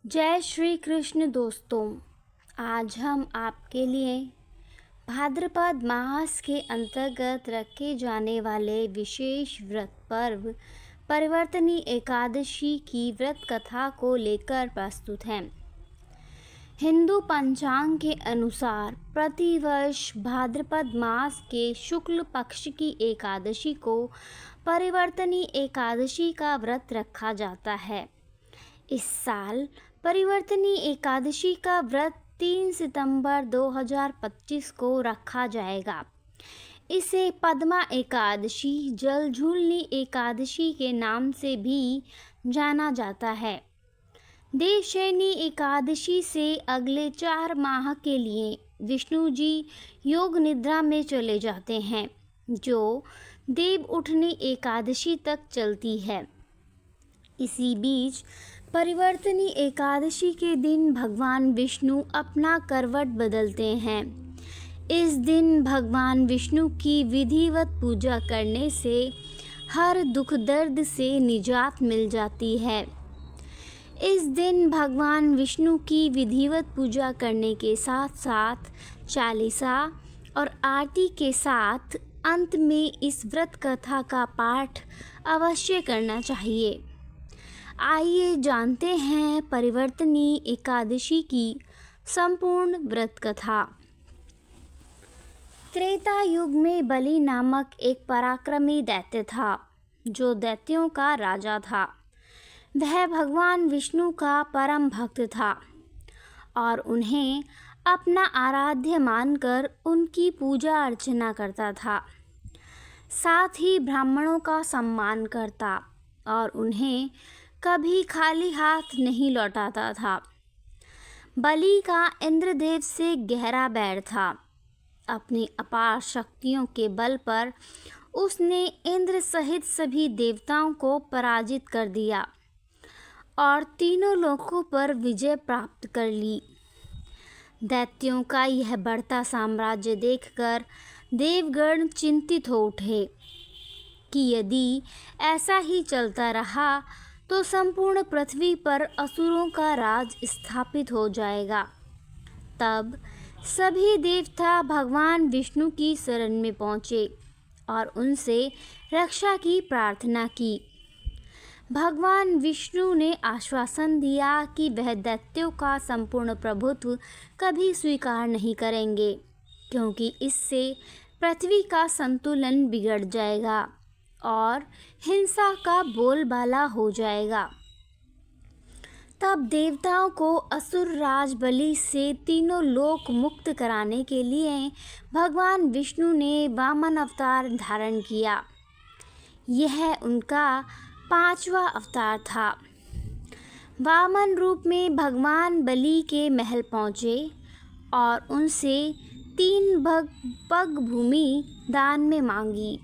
जय श्री कृष्ण दोस्तों। आज हम आपके लिए भाद्रपद मास के अंतर्गत रखे जाने वाले विशेष व्रत पर्व परिवर्तनी एकादशी की व्रत कथा को लेकर प्रस्तुत हैं। हिंदू पंचांग के अनुसार प्रतिवर्ष भाद्रपद मास के शुक्ल पक्ष की एकादशी को परिवर्तनी एकादशी का व्रत रखा जाता है। इस साल परिवर्तनी एकादशी का व्रत 3 सितंबर 2025 को रखा जाएगा। इसे पद्मा एकादशी, जलझूलनी एकादशी के नाम से भी जाना जाता है। देवशयनी एकादशी से अगले 4 माह के लिए विष्णु जी योग निद्रा में चले जाते हैं, जो देव उठनी एकादशी तक चलती है। इसी बीच परिवर्तनी एकादशी के दिन भगवान विष्णु अपना करवट बदलते हैं। इस दिन भगवान विष्णु की विधिवत पूजा करने से हर दुख दर्द से निजात मिल जाती है। इस दिन भगवान विष्णु की विधिवत पूजा करने के साथ साथ चालीसा और आरती के साथ अंत में इस व्रत कथा का पाठ अवश्य करना चाहिए। आइए जानते हैं परिवर्तनी एकादशी की संपूर्ण व्रत कथा। त्रेता युग में बलि नामक एक पराक्रमी दैत्य था, जो दैत्यों का राजा था। वह भगवान विष्णु का परम भक्त था और उन्हें अपना आराध्य मानकर उनकी पूजा अर्चना करता था। साथ ही ब्राह्मणों का सम्मान करता और उन्हें कभी खाली हाथ नहीं लौटाता था। बलि का इंद्रदेव से गहरा बैर था। अपनी अपार शक्तियों के बल पर उसने इंद्र सहित सभी देवताओं को पराजित कर दिया और तीनों लोकों पर विजय प्राप्त कर ली। दैत्यों का यह बढ़ता साम्राज्य देखकर देवगण चिंतित हो उठे कि यदि ऐसा ही चलता रहा तो संपूर्ण पृथ्वी पर असुरों का राज स्थापित हो जाएगा। तब सभी देवता भगवान विष्णु की शरण में पहुँचे और उनसे रक्षा की प्रार्थना की। भगवान विष्णु ने आश्वासन दिया कि वह दैत्यों का संपूर्ण प्रभुत्व कभी स्वीकार नहीं करेंगे, क्योंकि इससे पृथ्वी का संतुलन बिगड़ जाएगा और हिंसा का बोलबाला हो जाएगा। तब देवताओं को असुर राज बलि से तीनों लोक मुक्त कराने के लिए भगवान विष्णु ने वामन अवतार धारण किया। यह उनका 5वां अवतार था। वामन रूप में भगवान बलि के महल पहुँचे और उनसे 3 पग भूमि दान में मांगी।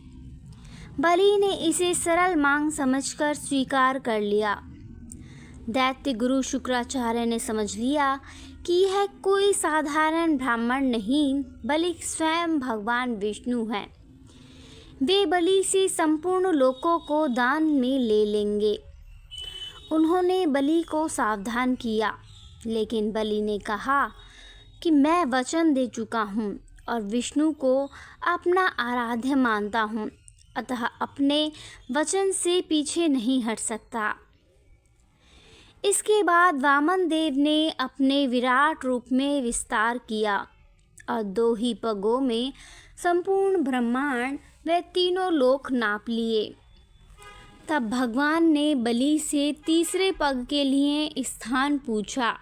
बलि ने इसे सरल मांग समझकर स्वीकार कर लिया। दैत्य गुरु शुक्राचार्य ने समझ लिया कि यह कोई साधारण ब्राह्मण नहीं, बल्कि स्वयं भगवान विष्णु हैं। वे बलि से संपूर्ण लोकों को दान में ले लेंगे। उन्होंने बलि को सावधान किया, लेकिन बलि ने कहा कि मैं वचन दे चुका हूँ और विष्णु को अपना आराध्य मानता हूँ, अतः अपने वचन से पीछे नहीं हट सकता। इसके बाद वामन देव ने अपने विराट रूप में विस्तार किया और 2 ही पगों में संपूर्ण ब्रह्मांड व तीनों लोक नाप लिए। तब भगवान ने बलि से तीसरे पग के लिए स्थान पूछा।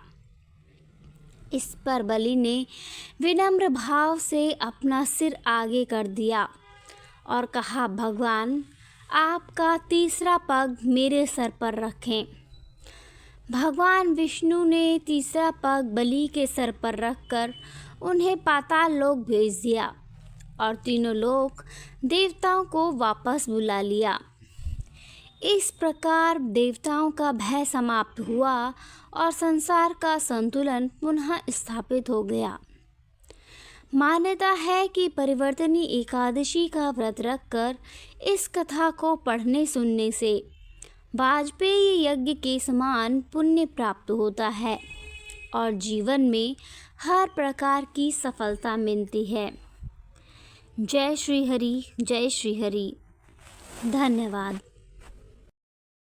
इस पर बलि ने विनम्र भाव से अपना सिर आगे कर दिया और कहा, भगवान आपका तीसरा पग मेरे सर पर रखें। भगवान विष्णु ने तीसरा पग बलि के सर पर रखकर उन्हें पाताल लोक भेज दिया और तीनों लोक देवताओं को वापस बुला लिया। इस प्रकार देवताओं का भय समाप्त हुआ और संसार का संतुलन पुनः स्थापित हो गया। मान्यता है कि परिवर्तनी एकादशी का व्रत रखकर इस कथा को पढ़ने सुनने से वाजपेयी यज्ञ के समान पुण्य प्राप्त होता है और जीवन में हर प्रकार की सफलता मिलती है। जय श्री हरि, जय श्री हरि। धन्यवाद।